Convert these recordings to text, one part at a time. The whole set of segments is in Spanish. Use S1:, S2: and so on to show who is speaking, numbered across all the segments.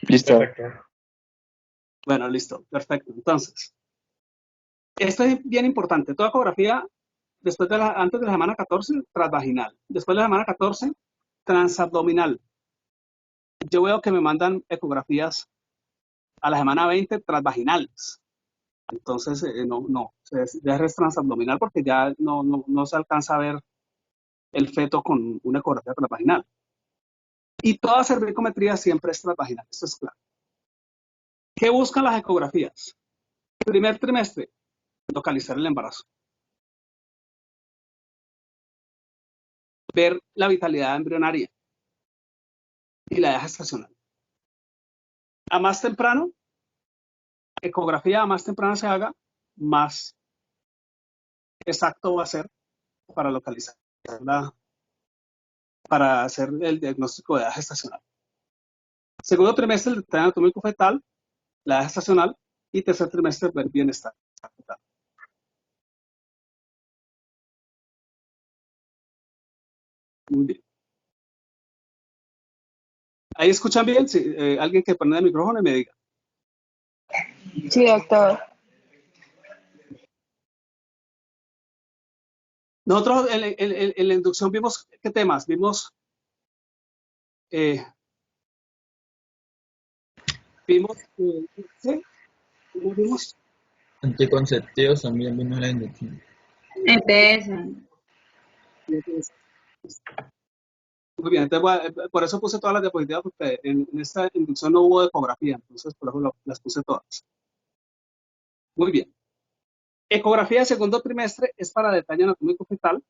S1: Listo.
S2: Perfecto.
S3: Bueno, listo, perfecto. Entonces, esto es bien importante. Toda ecografía, antes de la semana 14, transvaginal. Después de la semana 14, transabdominal. Yo veo que me mandan ecografías a la semana 20 transvaginales. Entonces, no, ya es transabdominal porque ya no se alcanza a ver el feto con una ecografía transvaginal. Y toda cervicometría siempre es transvaginal, esto es claro. ¿Qué buscan las ecografías? Primer trimestre, localizar el embarazo. Ver la vitalidad embrionaria y la edad gestacional. A más temprano, ecografía a más temprano se haga, más exacto va a ser para localizar para hacer el diagnóstico de edad gestacional. Segundo trimestre, el detalle anatómico fetal, la edad gestacional, y tercer trimestre, ver bienestar fetal. Muy bien. ¿Ahí escuchan bien? Sí, alguien que prenda el micrófono y me diga.
S4: Sí, doctor.
S3: Nosotros en la inducción vimos, ¿qué temas? Vimos ¿sí? Vimos
S1: Anticonceptivos también vino la inducción.
S4: Empiezan.
S3: Muy bien, entonces, por eso puse todas las diapositivas, porque en esta inducción no hubo ecografía, entonces por eso las puse todas. Muy bien. Ecografía de segundo trimestre es para detalle anatómico fetal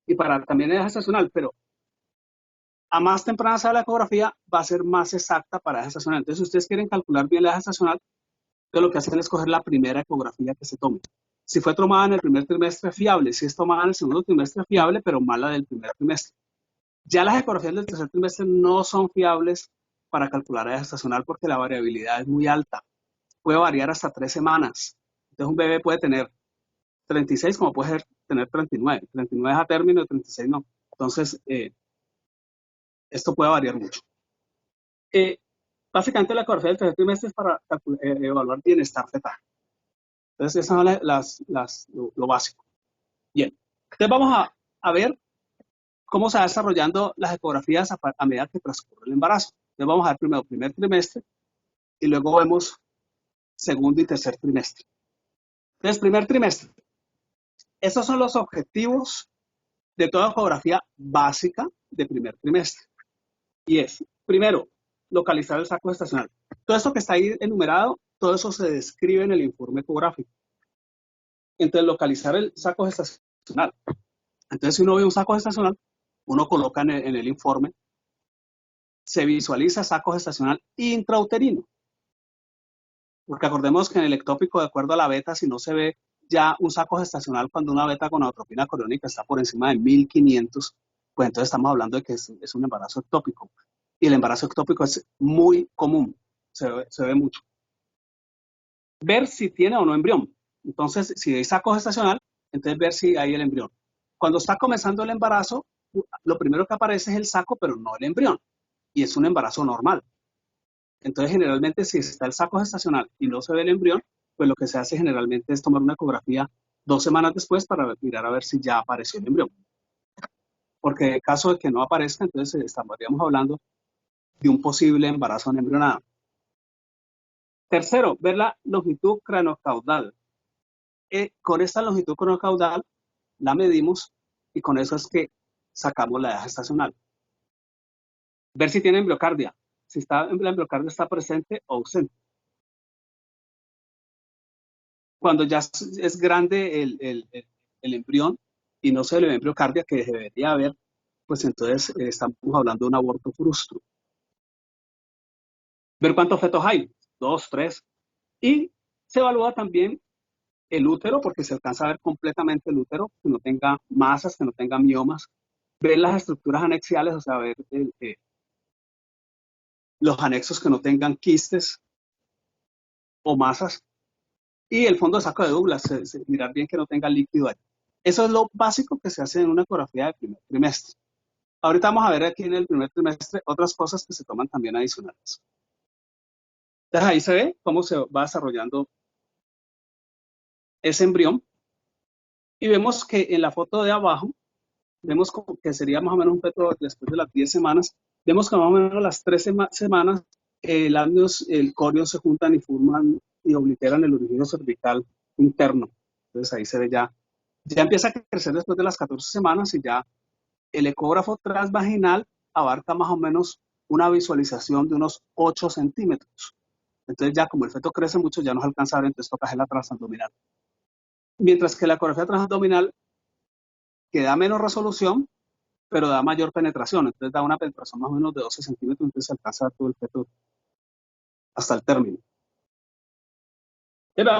S3: y para también edad gestacional, pero a más temprana sea la ecografía, va a ser más exacta para edad gestacional. Entonces, si ustedes quieren calcular bien la edad gestacional, entonces lo que hacen es coger la primera ecografía que se tome. Si fue tomada en el primer trimestre, fiable. Si es tomada en el segundo trimestre, fiable, pero mala del primer trimestre. Ya las ecografías del tercer trimestre no son fiables para calcular edad gestacional porque la variabilidad es muy alta. Puede variar hasta 3 semanas. Entonces un bebé puede tener 36 como puede tener 39. 39 es a término, 36 no. Entonces, esto puede variar mucho. Básicamente la ecografía del tercer trimestre es para evaluar bienestar fetal. Entonces, eso es lo básico. Bien, entonces vamos a ver cómo se va desarrollando las ecografías a medida que transcurre el embarazo. Entonces vamos a ver primero primer trimestre y luego vemos segundo y tercer trimestre. Entonces, primer trimestre. Esos son los objetivos de toda ecografía básica de primer trimestre. Y es, primero, localizar el saco gestacional. Todo esto que está ahí enumerado, todo eso se describe en el informe ecográfico. Entonces, localizar el saco gestacional. Entonces, si uno ve un saco gestacional, uno coloca en el informe, se visualiza saco gestacional intrauterino. Porque acordemos que en el ectópico, de acuerdo a la beta, si no se ve ya un saco gestacional cuando una beta gonadotropina coriónica está por encima de 1500, pues entonces estamos hablando de que es un embarazo ectópico. Y el embarazo ectópico es muy común, se ve mucho. Ver si tiene o no embrión. Entonces, si hay saco gestacional, entonces ver si hay el embrión. Cuando está comenzando el embarazo, lo primero que aparece es el saco, pero no el embrión. Y es un embarazo normal. Entonces, generalmente, si está el saco gestacional y no se ve el embrión, pues lo que se hace generalmente es tomar una ecografía 2 semanas después para mirar a ver si ya apareció el embrión. Porque en caso de que no aparezca, entonces estaríamos hablando de un posible embarazo no embrionado. Tercero, ver la longitud craneocaudal. Con esta longitud craneocaudal la medimos y con eso es que sacamos la edad gestacional. Ver si tiene embriocardia, si la embriocardia está presente o ausente. Cuando ya es grande el embrión y no se le ve embriocardia, que debería haber, pues entonces estamos hablando de un aborto frustro. Ver cuántos fetos hay, 2, 3. Y se evalúa también el útero, porque se alcanza a ver completamente el útero, que no tenga masas, que no tenga miomas. Ver las estructuras anexiales, o sea, ver los anexos que no tengan quistes o masas. Y el fondo de saco de Douglas, mirar bien que no tenga líquido ahí. Eso es lo básico que se hace en una ecografía de primer trimestre. Ahorita vamos a ver aquí en el primer trimestre otras cosas que se toman también adicionales. Entonces ahí se ve cómo se va desarrollando ese embrión. Y vemos que en la foto de abajo, vemos que sería más o menos un feto después de las 10 semanas. Vemos que más o menos a las 13 semanas el amnios, el corion se juntan y forman y obliteran el origino cervical interno. Entonces ahí se ve ya empieza a crecer después de las 14 semanas y ya el ecógrafo transvaginal abarca más o menos una visualización de unos 8 centímetros. Entonces ya como el feto crece mucho, ya nos alcanza a ver, entonces toca hacer la transabdominal. Mientras que la ecografía transabdominal, que da menos resolución, pero da mayor penetración, entonces da una penetración más o menos de 12 centímetros, entonces se alcanza todo el feto hasta el término.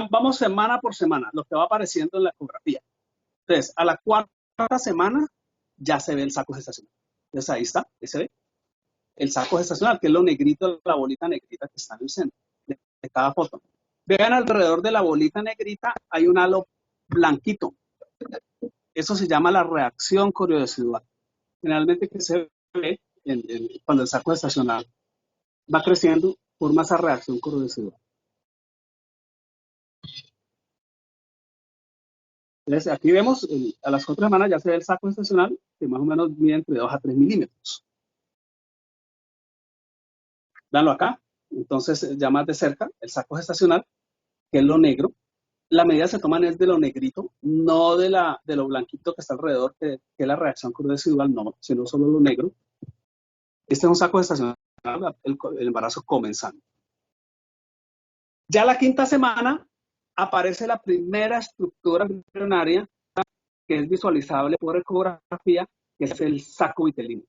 S3: Vamos semana por semana, lo que va apareciendo en la ecografía. Entonces, a la cuarta semana ya se ve el saco gestacional. Entonces ahí está, ahí se ve el saco gestacional, que es lo negrito, la bolita negrita que está en el centro de cada foto. Vean alrededor de la bolita negrita hay un halo blanquito. Eso se llama la reacción coriodecidual. Generalmente que se ve cuando el saco gestacional va creciendo, forma esa reacción coriodecidual. Entonces aquí vemos, a las 4 semanas ya se ve el saco gestacional, que más o menos mide entre 2 a 3 milímetros. Veanlo acá. Entonces, ya más de cerca, el saco gestacional, que es lo negro. La medida se toman es de lo negrito, no de lo blanquito que está alrededor, que es la reacción coriodecidual, no, sino solo lo negro. Este es un saco gestacional, el embarazo comenzando. Ya la quinta semana aparece la primera estructura embrionaria que es visualizable por ecografía, que es el saco vitelino.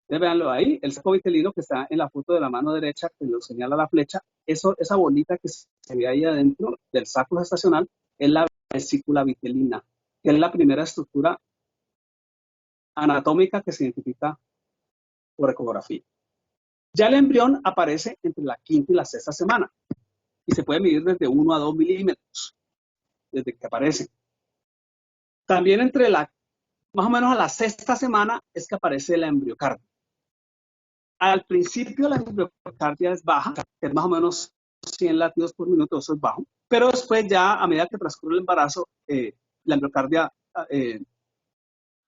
S3: Véanlo ahí, el saco vitelino que está en la foto de la mano derecha, que lo señala la flecha, esa bolita que se ve ahí adentro del saco gestacional es la vesícula vitelina, que es la primera estructura anatómica que se identifica por ecografía. Ya el embrión aparece entre la quinta y la sexta semana y se puede medir desde 1 a 2 milímetros desde que aparece. También más o menos a la sexta semana es que aparece la embriocardia. Al principio la embriocardia es baja, es más o menos 100 latidos por minuto, eso es bajo, pero después ya a medida que transcurre el embarazo, la embriocardia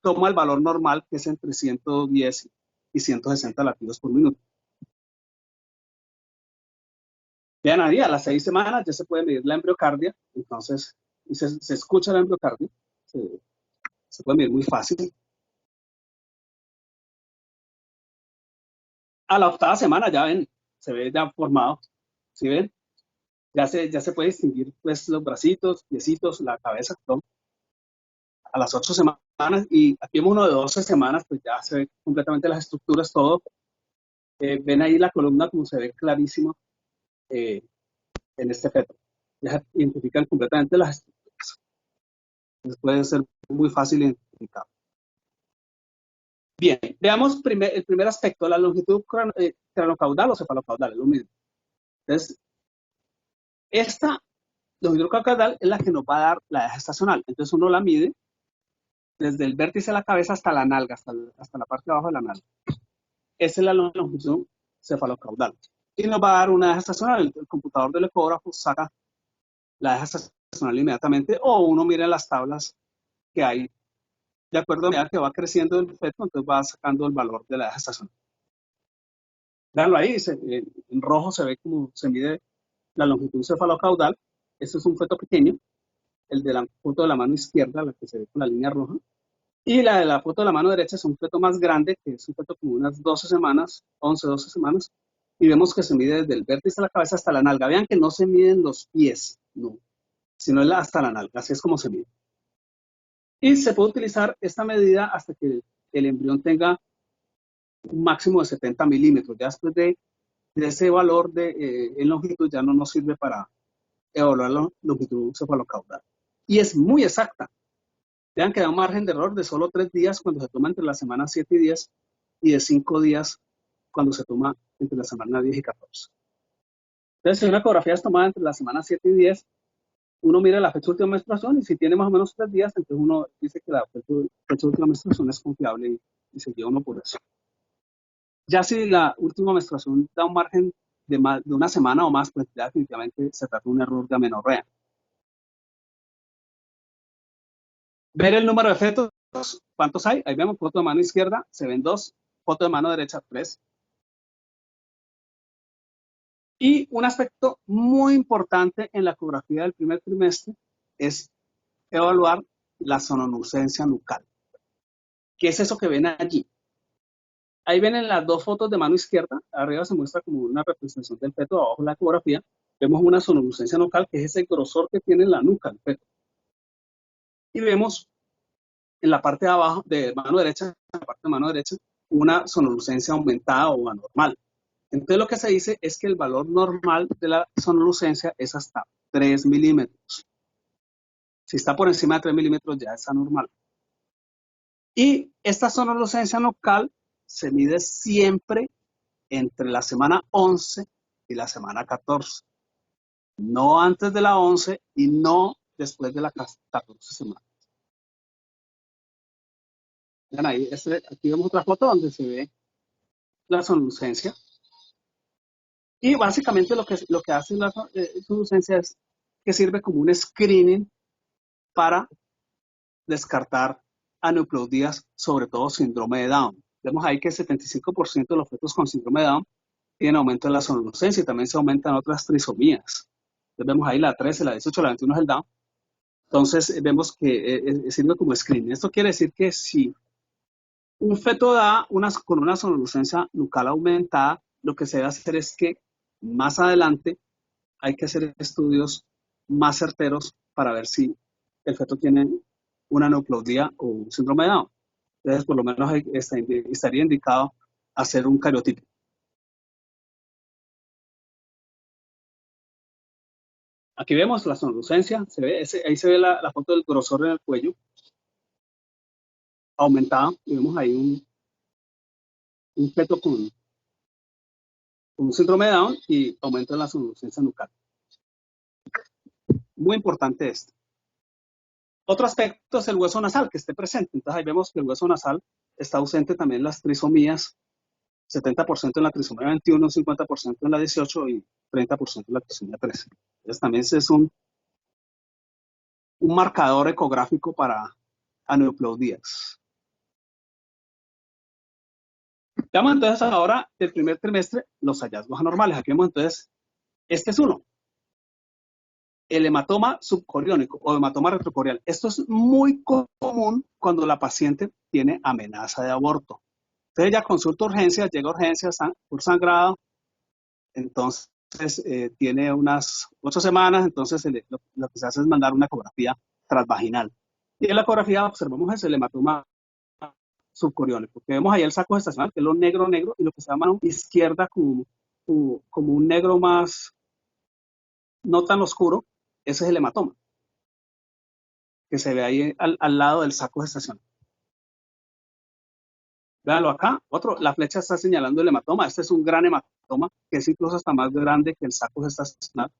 S3: toma el valor normal, que es entre 110 y 160 latidos por minuto. Vean ahí, a las 6 semanas ya se puede medir la embriocardia, entonces se escucha la embriocardia, se puede medir muy fácil. A la octava semana ya ven, se ve ya formado, ¿sí ven? Ya se puede distinguir pues los bracitos, piecitos, la cabeza, todo. A las 8 semanas, y aquí vemos uno de 12 semanas, pues ya se ve completamente las estructuras, todo. Ven ahí la columna como se ve clarísimo en este feto. Ya identifican completamente las estructuras. Entonces puede ser muy fácil identificar. Bien, veamos el primer aspecto, la longitud cranocaudal o cefalocaudal, es lo mismo. Entonces, esta longitud cranocaudal es la que nos va a dar la edad gestacional. Entonces uno la mide desde el vértice de la cabeza hasta la nalga, hasta la parte de abajo de la nalga. Esa es la longitud cefalocaudal. Y nos va a dar una edad gestacional. El computador del ecógrafo saca la edad gestacional inmediatamente, o uno mira las tablas que hay de acuerdo a medida que va creciendo el feto, entonces va sacando el valor de la edad gestacional. Veanlo ahí, en rojo se ve cómo se mide la longitud cefalocaudal. Este es un feto pequeño, el de la foto de la mano izquierda, la que se ve con la línea roja. Y la de la foto de la mano derecha es un feto más grande, que es un feto como unas 12 semanas, 11, 12 semanas. Y vemos que se mide desde el vértice de la cabeza hasta la nalga. Vean que no se miden los pies, no, sino hasta la nalga, así es como se mide. Y se puede utilizar esta medida hasta que el embrión tenga un máximo de 70 milímetros. Ya después de ese valor en longitud ya no nos sirve para evaluar la longitud cefalocaudal. Y es muy exacta. Vean que da un margen de error de solo 3 días cuando se toma entre las semanas 7 y 10 y de 5 días cuando se toma entre las semanas 10 y 14. Entonces, si una ecografía es tomada entre las semanas 7 y 10, uno mira la fecha de última menstruación y si tiene más o menos 3 días, entonces uno dice que la fecha de última menstruación es confiable y se lleva uno por eso. Ya si la última menstruación da un margen de una semana o más, pues ya definitivamente se trata de un error de amenorrea. Ver el número de fetos, ¿cuántos hay? Ahí vemos foto de mano izquierda, se ven 2, foto de mano derecha 3. Y un aspecto muy importante en la ecografía del primer trimestre es evaluar la sononucencia nucal. ¿Qué es eso que ven allí? Ahí ven en las 2 fotos de mano izquierda, arriba se muestra como una representación del feto, abajo la ecografía, vemos una sononucencia nucal, que es ese grosor que tiene la nuca el feto. Y vemos en la parte de abajo de mano derecha, en la parte de mano derecha, una sononucencia aumentada o anormal. Entonces lo que se dice es que el valor normal de la sononucencia es hasta 3 milímetros. Si está por encima de 3 milímetros ya es anormal. Y esta sononucencia nucal se mide siempre entre la semana 11 y la semana 14. No antes de la 11 y no después de la 14 semana. Vean ahí, aquí vemos otra foto donde se ve la sononucencia. Y básicamente lo que hace la sononucencia es que sirve como un screening para descartar aneuploidías, sobre todo síndrome de Down. Vemos ahí que el 75% de los fetos con síndrome de Down tienen aumento de la sononucencia y también se aumentan otras trisomías. Entonces vemos ahí la 13, la 18, la 21 es el Down. Entonces vemos que sirve como screening. Esto quiere decir que si un feto da con una sononucencia nucal aumentada, lo que se debe hacer es que más adelante hay que hacer estudios más certeros para ver si el feto tiene una aneuploidía o un síndrome de Down. Entonces, por lo menos estaría indicado hacer un cariotipo. Aquí vemos la sononucencia, ahí se ve la foto del grosor en el cuello aumentada, y vemos ahí un feto con un síndrome de Down y aumento en la sononucencia nucal. Muy importante esto. Otro aspecto es el hueso nasal, que esté presente. Entonces ahí vemos que el hueso nasal está ausente también en las trisomías, 70% en la trisomía 21, 50% en la 18 y 30% en la trisomía 13. Entonces también es un marcador ecográfico para aneuploidías. Veamos entonces ahora del primer trimestre los hallazgos anormales. Aquí vemos entonces, este es uno. El hematoma subcoriónico o hematoma retrocorial. Esto es muy común cuando la paciente tiene amenaza de aborto. Entonces ella consulta urgencias, llega a urgencias por sangrado, entonces tiene unas 8 semanas, entonces lo que se hace es mandar una ecografía transvaginal. Y en la ecografía observamos el hematoma subcoriónico, porque vemos ahí el saco gestacional, que es lo negro, y lo que se llama izquierda como un negro más, no tan oscuro, ese es el hematoma, que se ve ahí al lado del saco gestacional. Véanlo acá, la flecha está señalando el hematoma. Este es un gran hematoma, que es incluso hasta más grande que el saco gestacional.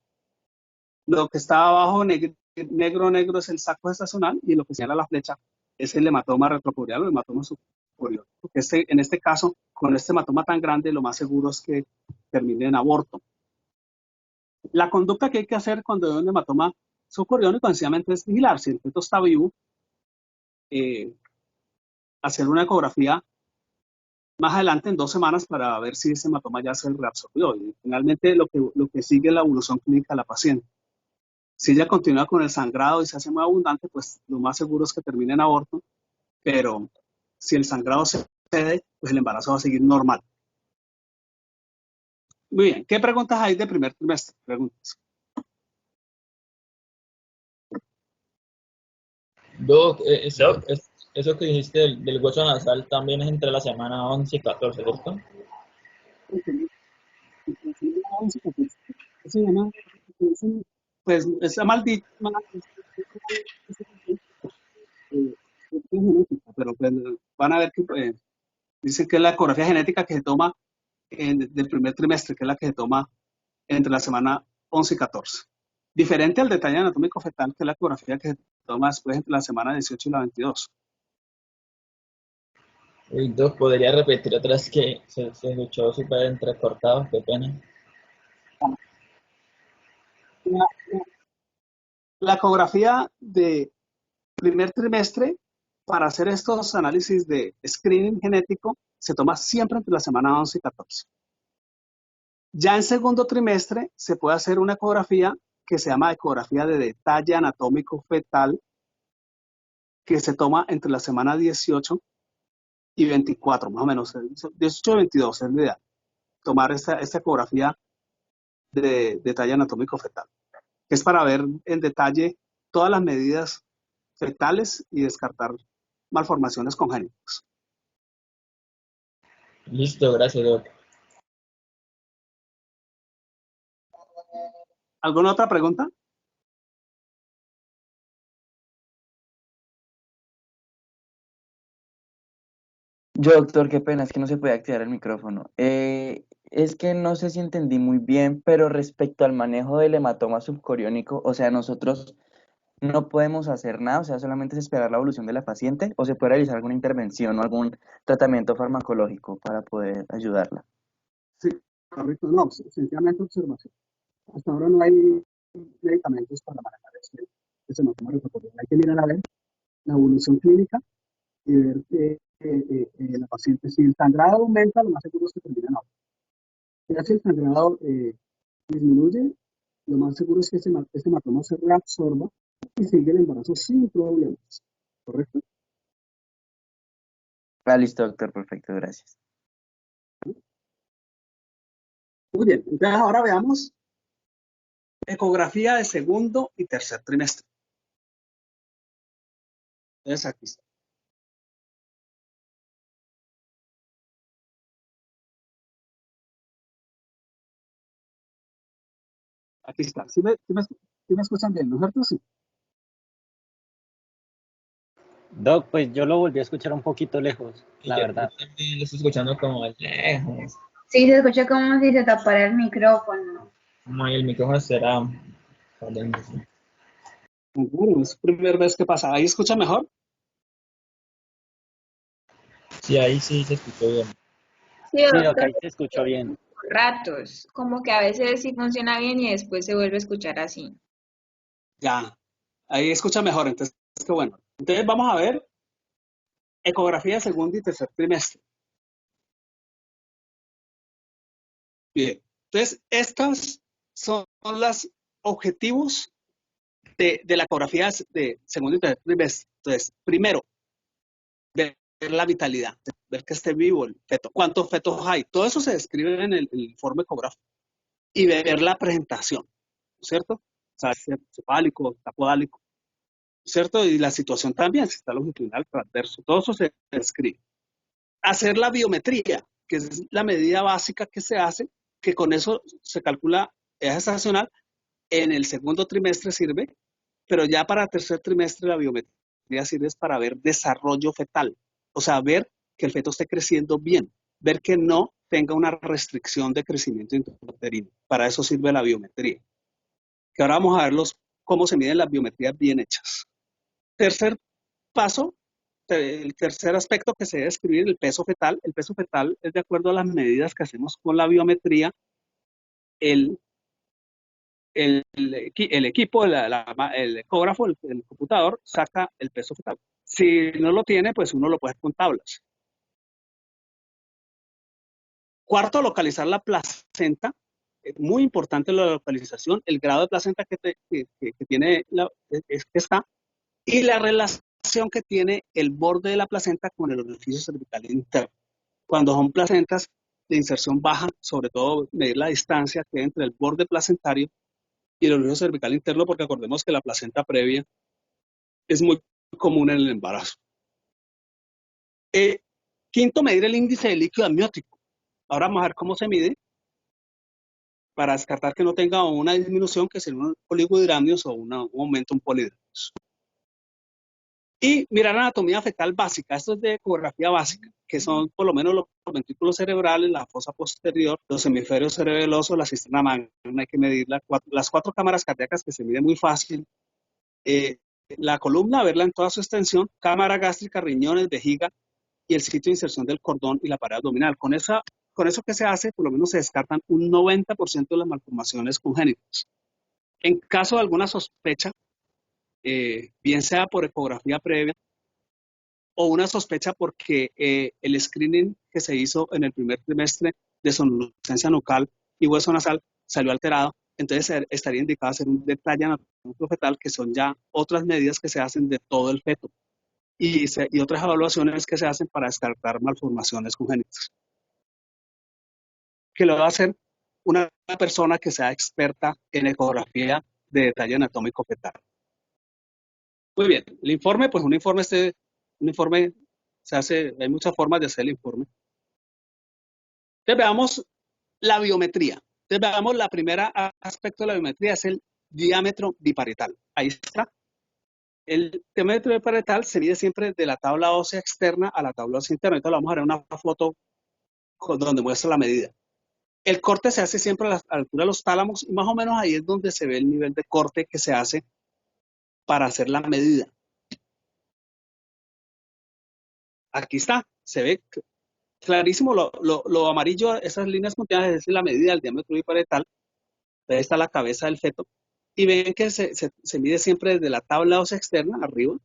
S3: Lo que está abajo, negro, es el saco gestacional, y lo que señala la flecha es el hematoma retrocorial o el hematoma subcoriónico. Porque en este caso, con este hematoma tan grande, lo más seguro es que termine en aborto. La conducta que hay que hacer cuando hay un hematoma subcoriónico, sencillamente es vigilar. Si el feto está vivo, hacer una ecografía más adelante en 2 semanas para ver si ese hematoma ya se reabsorbió. Y finalmente lo que sigue es la evolución clínica de la paciente. Si ella continúa con el sangrado y se hace muy abundante, pues lo más seguro es que termine en aborto, pero si el sangrado se cede, pues el embarazo va a seguir normal. Muy bien, ¿qué preguntas hay de primer trimestre? Preguntas.
S1: Doc, eso que dijiste del hueso nasal también es entre la semana 11 y 14, ¿cierto?
S3: Pues está maldita, pero pues, van a ver que dicen que es la ecografía genética que se toma del primer trimestre, que es la que se toma entre la semana 11 y 14. Diferente al detalle anatómico fetal, que es la ecografía que se toma después entre la semana 18 y la 22.
S1: Uy, Doc, ¿podría repetir otra vez que se escuchó súper entrecortado? Qué pena.
S3: La, la ecografía de primer trimestre para hacer estos análisis de screening genético se toma siempre entre la semana 11 y 14. Ya en segundo trimestre se puede hacer una ecografía que se llama ecografía de detalle anatómico fetal, que se toma entre la semana 18 y 24, más o menos, 18 y 22 es la idea, tomar esta ecografía de detalle anatómico fetal, que es para ver en detalle todas las medidas fetales y descartar malformaciones congénitas.
S1: Listo, gracias, Doc.
S3: ¿Alguna otra pregunta?
S2: Yo, doctor, qué pena, es que no se puede activar el micrófono. Es que no sé si entendí muy bien, pero respecto al manejo del hematoma subcoriónico, o sea, nosotros no podemos hacer nada, o sea, solamente es esperar la evolución de la paciente, o se puede realizar alguna intervención o algún tratamiento farmacológico para poder ayudarla.
S3: Sí, correcto. No, sencillamente observación. Hasta ahora no hay medicamentos para manejar ese hematoma retroperiano. Hay que mirar a ver la evolución clínica y ver que la paciente, si el sangrado aumenta, lo más seguro es que termine en auto. Ya si el sangrado disminuye, lo más seguro es que ese hematoma se reabsorba y sigue el embarazo sin problemas. ¿Correcto?
S2: Ah, listo, doctor, perfecto, gracias.
S3: Muy bien. Entonces ahora veamos ecografía de segundo y tercer trimestre. Entonces aquí está. Aquí está. ¿Sí me escuchan bien, no es cierto? Sí.
S5: Doc, pues yo lo volví a escuchar un poquito lejos,
S1: Y
S5: la
S1: yo
S5: verdad.
S1: también lo estoy escuchando como lejos.
S4: Sí, se escucha como si se tapara el micrófono.
S1: Como el micrófono será.
S3: Bueno, es la primera vez que pasa. ¿Ahí escucha mejor?
S1: Sí, ahí sí se escuchó bien.
S4: Sí,
S5: Sí, Doc,
S4: doctor,
S5: ahí se escuchó bien.
S4: ratos. Como que a veces sí funciona bien y después se vuelve a escuchar así.
S3: Ya. Ahí escucha mejor. Entonces, qué bueno. Entonces vamos a ver ecografía de segundo y tercer trimestre. Bien. Entonces, estos son los objetivos de la ecografía de segundo y tercer trimestre. Entonces, primero, ver la vitalidad, ver que esté vivo el feto, cuántos fetos hay. Todo eso se describe en el informe ecográfico. Y ver la presentación, ¿cierto? O sea, si es cefálico, tapodálico, ¿cierto? Y la situación también, si está longitudinal, transverso, todo eso se describe. Hacer la biometría, que es la medida básica que se hace, que con eso se calcula edad gestacional, en el segundo trimestre sirve, pero ya para el tercer trimestre la biometría sirve para ver desarrollo fetal, o sea, ver que el feto esté creciendo bien, ver que no tenga una restricción de crecimiento intrauterino. Para eso sirve la biometría. Que ahora vamos a ver cómo se miden las biometrías bien hechas. Tercer paso, el tercer aspecto que se debe escribir, el peso fetal. El peso fetal es de acuerdo a las medidas que hacemos con la biometría. El, el equipo, el ecógrafo, el computador, saca el peso fetal. Si no lo tiene, pues uno lo puede hacer con tablas. Cuarto, localizar la placenta. Muy importante la localización, el grado de placenta que tiene que está y la relación que tiene el borde de la placenta con el orificio cervical interno. Cuando son placentas de inserción baja, sobre todo medir la distancia que hay entre el borde placentario y el orificio cervical interno, porque acordemos que la placenta previa es muy común en el embarazo. Quinto, medir el índice de líquido amniótico. Ahora vamos a ver cómo se mide para descartar que no tenga una disminución, que sería un oligohidramnios o un aumento en polihidramnios. Y mirar anatomía fetal básica. Esto es de ecografía básica, que son por lo menos los ventrículos cerebrales, la fosa posterior, los hemisferios cerebelosos, la cisterna magna. Hay que medir las cuatro cámaras cardíacas, que se mide muy fácil. La columna, verla en toda su extensión, cámara gástrica, riñones, vejiga y el sitio de inserción del cordón y la pared abdominal. Con eso que se hace, por lo menos se descartan un 90% de las malformaciones congénitas. En caso de alguna sospecha, bien sea por ecografía previa o una sospecha porque el screening que se hizo en el primer trimestre de somnolencia nucal y hueso nasal salió alterado, entonces estaría indicado hacer un detalle anatómico fetal, que son ya otras medidas que se hacen de todo el feto y otras evaluaciones que se hacen para descartar malformaciones congénitas, que lo va a hacer una persona que sea experta en ecografía de detalle anatómico fetal. Muy bien, el informe, pues un informe se hace, hay muchas formas de hacer el informe. Entonces veamos la biometría. Entonces veamos la primera aspecto de la biometría, es el diámetro biparietal. Ahí está. El diámetro biparietal se mide siempre de la tabla ósea externa a la tabla ósea interna. Ahorita vamos a ver una foto donde muestra la medida. El corte se hace siempre a la altura de los tálamos y más o menos ahí es donde se ve el nivel de corte que se hace para hacer la medida. Aquí está, se ve clarísimo, lo amarillo, esas líneas punteadas es la medida del diámetro biparietal. Ahí está la cabeza del feto. Y ven que se mide siempre desde la tabla ósea externa, arriba,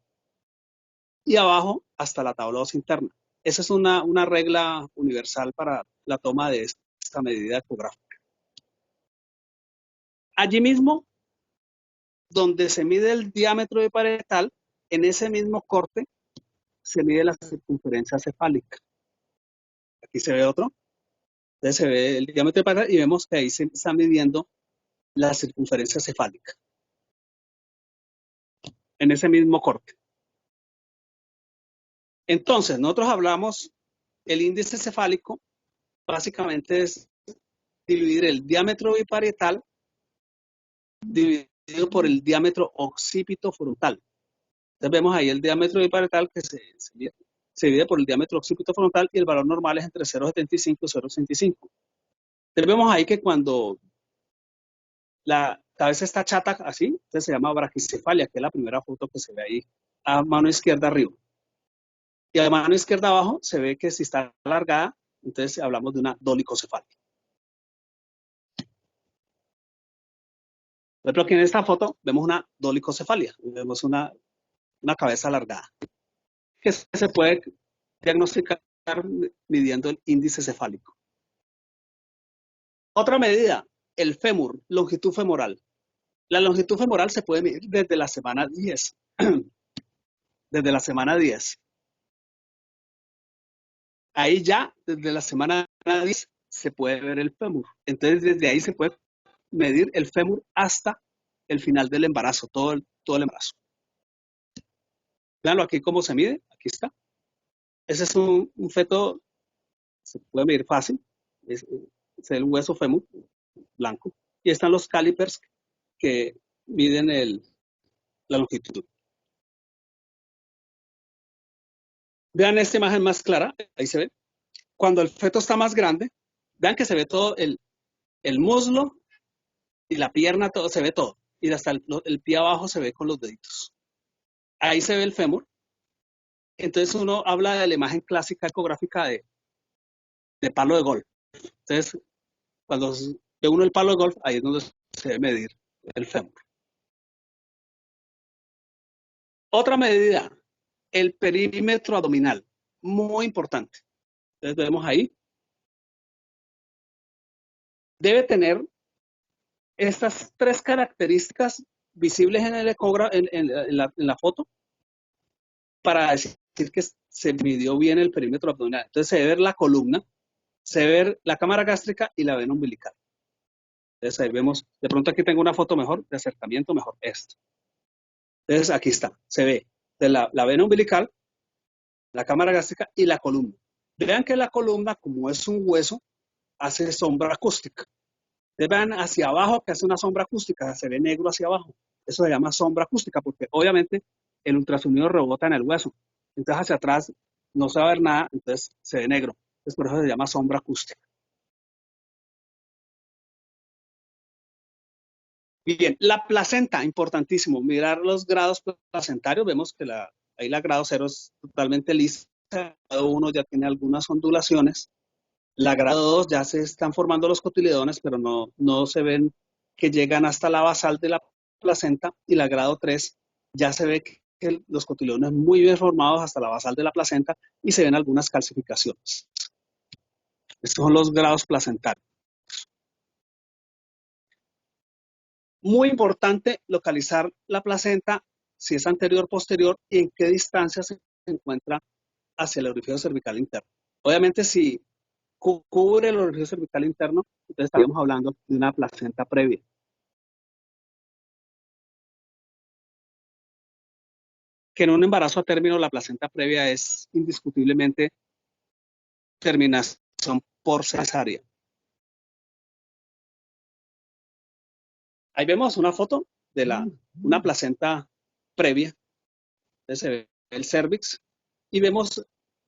S3: y abajo hasta la tabla ósea interna. Esa es una regla universal para la toma de esta medida ecográfica. Allí mismo, donde se mide el diámetro biparietal, en ese mismo corte se mide la circunferencia cefálica. Aquí se ve otro. Entonces se ve el diámetro biparietal y vemos que ahí se está midiendo la circunferencia cefálica. En ese mismo corte. Entonces, nosotros hablamos, el índice cefálico básicamente es dividir el diámetro biparietal dividido por el diámetro occipito frontal. Entonces vemos ahí el diámetro biparietal que se divide por el diámetro occipito frontal y el valor normal es entre 0,75 y 0,65. Entonces vemos ahí que cuando la cabeza está chata así, entonces se llama braquicefalia, que es la primera foto que se ve ahí a mano izquierda arriba. Y a mano izquierda abajo se ve que si está alargada, entonces hablamos de una dolicocefalia. Por ejemplo, aquí en esta foto vemos una dolicocefalia, vemos una cabeza alargada, que se puede diagnosticar midiendo el índice cefálico. Otra medida, el fémur, longitud femoral. La longitud femoral se puede medir desde la semana 10. Desde la semana 10. Ahí ya, desde la semana 10, se puede ver el fémur. Entonces, desde ahí se puede medir el fémur hasta el final del embarazo, todo el embarazo. Veanlo aquí cómo se mide, aquí está. Ese es un feto, se puede medir fácil, es el hueso fémur blanco. Y están los calipers que miden la longitud. Vean esta imagen más clara, ahí se ve. Cuando el feto está más grande, vean que se ve todo el muslo y la pierna, todo se ve todo. Y hasta el pie abajo se ve con los deditos. Ahí se ve el fémur. Entonces uno habla de la imagen clásica ecográfica de palo de golf. Entonces, cuando ve uno el palo de golf, ahí es donde se debe medir el fémur. Otra medida, el perímetro abdominal, muy importante. Entonces vemos ahí. Debe tener estas tres características visibles en el en la foto para decir que se midió bien el perímetro abdominal. Entonces se debe ver la columna, se debe ver la cámara gástrica y la vena umbilical. Entonces ahí vemos, de pronto aquí tengo una foto mejor, de acercamiento mejor, esto. Entonces aquí está, se ve de la vena umbilical, la cámara gástrica y la columna. Vean que la columna, como es un hueso, hace sombra acústica. Ustedes vean hacia abajo que hace una sombra acústica, se ve negro hacia abajo. Eso se llama sombra acústica porque obviamente el ultrasonido rebota en el hueso. Entonces hacia atrás no se va a ver nada, entonces se ve negro. Entonces por eso se llama sombra acústica. Bien, la placenta, importantísimo. Mirar los grados placentarios. Vemos que ahí la grado 0 es totalmente lisa. Grado 1 ya tiene algunas ondulaciones. La grado 2 ya se están formando los cotiledones, pero no se ven que llegan hasta la basal de la placenta, y la grado 3 ya se ve que los cotiledones muy bien formados hasta la basal de la placenta y se ven algunas calcificaciones. Estos son los grados placentarios. Muy importante localizar la placenta, si es anterior o posterior, y en qué distancia se encuentra hacia el orificio cervical interno. Obviamente, si cubre el orificio cervical interno, entonces estaríamos hablando de una placenta previa. Que en un embarazo a término la placenta previa es indiscutiblemente terminación por cesárea. Ahí vemos una foto de una placenta previa. Entonces se ve el cervix y vemos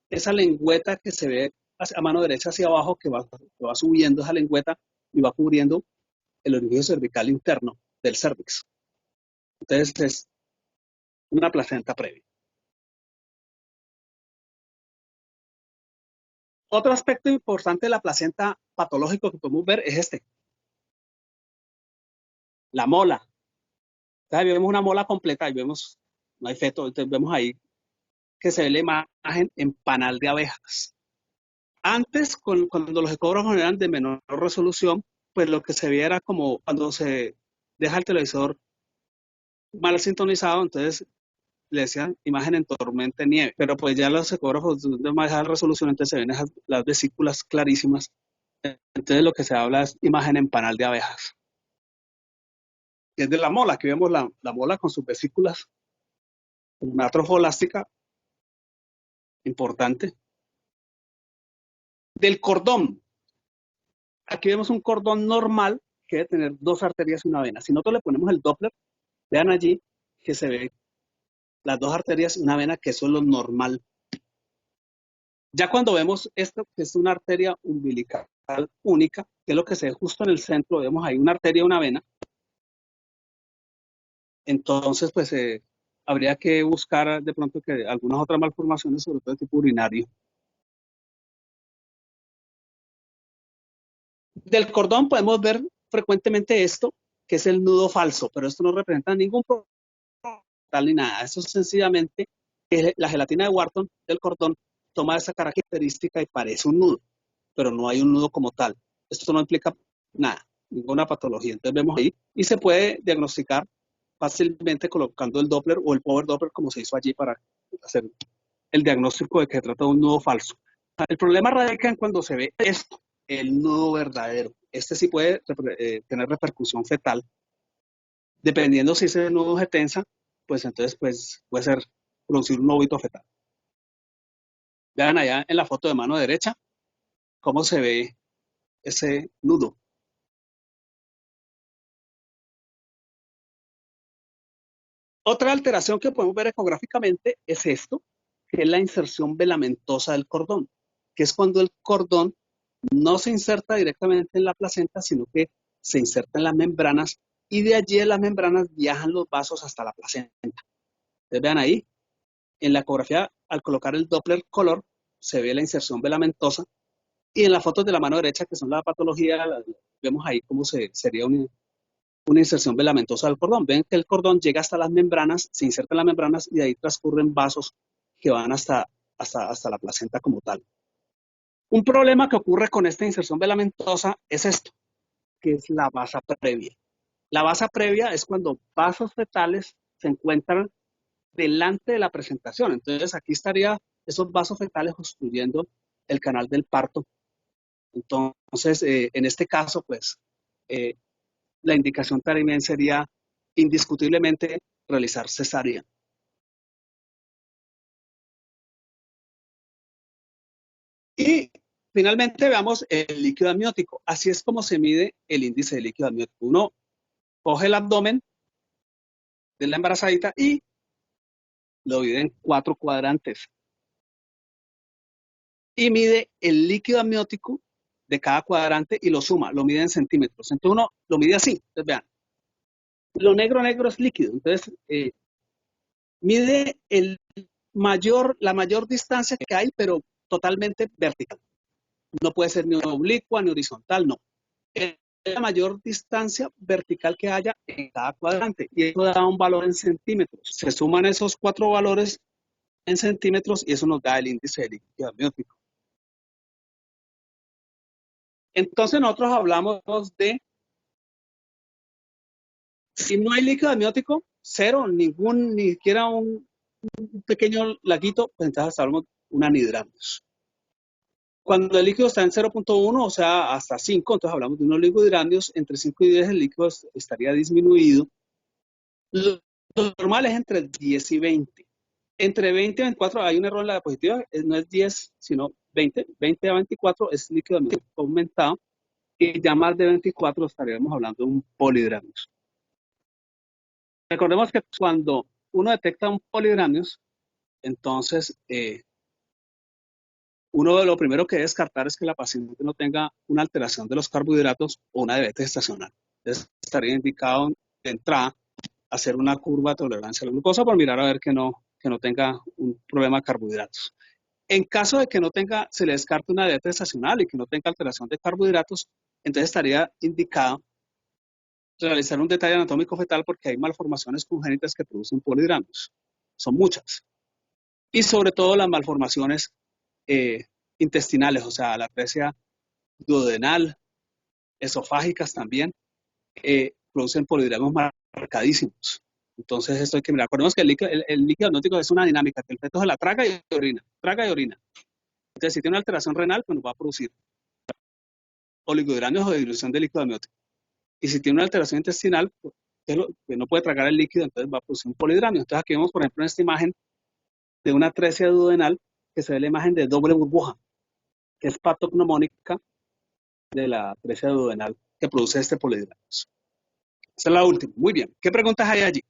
S3: esa lengüeta que se ve a mano derecha hacia abajo, que va subiendo esa lengüeta y va cubriendo el orificio cervical interno del cervix. Entonces es una placenta previa. Otro aspecto importante de la placenta patológico que podemos ver es este. La mola. Entonces vemos una mola completa y vemos, no hay feto, entonces vemos ahí que se ve la imagen en panal de abejas. Antes, cuando los ecógrafos eran de menor resolución, pues lo que se veía era como cuando se deja el televisor mal sintonizado, entonces le decían imagen en tormenta de nieve. Pero pues ya los ecógrafos de más alta resolución, entonces se ven las vesículas clarísimas. Entonces lo que se habla es imagen en panal de abejas. Es de la mola, aquí vemos la mola con sus vesículas, una trofolástica importante. Del cordón. Aquí vemos un cordón normal que debe tener 2 arterias y una vena. Si nosotros le ponemos el Doppler, vean allí que se ve las 2 arterias y una vena, que eso es lo normal. Ya cuando vemos esto, que es una arteria umbilical única, que es lo que se ve justo en el centro, vemos ahí una arteria y una vena, entonces pues habría que buscar de pronto que algunas otras malformaciones, sobre todo de tipo urinario. Del cordón podemos ver frecuentemente esto, que es el nudo falso, pero esto no representa ningún problema ni nada. Eso es sencillamente que la gelatina de Wharton del cordón toma esa característica y parece un nudo, pero no hay un nudo como tal. Esto no implica nada, ninguna patología. Entonces vemos ahí y se puede diagnosticar fácilmente colocando el Doppler o el Power Doppler, como se hizo allí, para hacer el diagnóstico de que se trata de un nudo falso. El problema radica en cuando se ve esto, el nudo verdadero. Este sí puede tener repercusión fetal. Dependiendo si ese nudo se tensa, pues entonces pues, puede producir un óbito fetal. Vean allá en la foto de mano derecha cómo se ve ese nudo. Otra alteración que podemos ver ecográficamente es esto, que es la inserción velamentosa del cordón, que es cuando el cordón no se inserta directamente en la placenta, sino que se inserta en las membranas y de allí en las membranas viajan los vasos hasta la placenta. Ustedes vean ahí, en la ecografía, al colocar el Doppler color, se ve la inserción velamentosa, y en las fotos de la mano derecha, que son la patología, vemos ahí cómo sería una inserción velamentosa del cordón. Ven que el cordón llega hasta las membranas, se inserta en las membranas y de ahí transcurren vasos que van hasta la placenta como tal. Un problema que ocurre con esta inserción velamentosa es esto, que es la vasa previa. La vasa previa es cuando vasos fetales se encuentran delante de la presentación. Entonces aquí estaría esos vasos fetales obstruyendo el canal del parto. Entonces, en este caso, pues, la indicación también sería indiscutiblemente realizar cesárea. Y finalmente veamos el líquido amniótico. Así es como se mide el índice de líquido amniótico. Uno coge el abdomen de la embarazadita y lo divide en 4 cuadrantes. Y mide el líquido amniótico de cada cuadrante y lo suma, lo mide en centímetros. Entonces uno lo mide así. Entonces vean, lo negro es líquido. Entonces mide la mayor distancia que hay, pero totalmente vertical. No puede ser ni oblicua ni horizontal, no. El la mayor distancia vertical que haya en cada cuadrante. Y eso da un valor en centímetros. Se suman esos 4 valores en centímetros y eso nos da el índice de líquido amniótico. Entonces nosotros hablamos de, si no hay líquido amniótico, cero, ni siquiera un pequeño laguito, pues entonces hablamos de un anhidramnios. Cuando el líquido está en 0.1, o sea, hasta 5, entonces hablamos de unos ligohidrandios. Entre 5 y 10 el líquido estaría disminuido. Lo normal es entre 10 y 20. Entre 20 y 24 hay un error en la diapositiva, no es 10, sino 20. 20 a 24 es líquido aumentado. Y ya más de 24 estaríamos hablando de un polihidramnios. Recordemos que cuando uno detecta un polihidramnios, entonces uno de lo primero que debe descartar es que la paciente no tenga una alteración de los carbohidratos o una diabetes gestacional. Entonces estaría indicado de entrada hacer una curva de tolerancia a la glucosa por mirar a ver que no tenga un problema de carbohidratos. En caso de que no tenga, se le descarte una dieta estacional y que no tenga alteración de carbohidratos, entonces estaría indicado realizar un detalle anatómico fetal porque hay malformaciones congénitas que producen polihidramnios. Son muchas. Y sobre todo las malformaciones intestinales, o sea, la atresia duodenal, esofágicas también, producen polihidramnios marcadísimos. Entonces esto hay que mirar. Recordemos que el líquido amniótico es una dinámica, que el feto se la traga y orina, traga y orina. Entonces si tiene una alteración renal, pues nos va a producir oligohidramnios o dilución de líquido amniótico. Y si tiene una alteración intestinal, pues, que no puede tragar el líquido, entonces va a producir un polihidramnio. Entonces aquí vemos, por ejemplo, en esta imagen de una atresia duodenal, que se ve la imagen de doble burbuja, que es patognomónica de la atresia duodenal que produce este polihidramnios. Esa es la última. Muy bien. ¿Qué preguntas hay allí?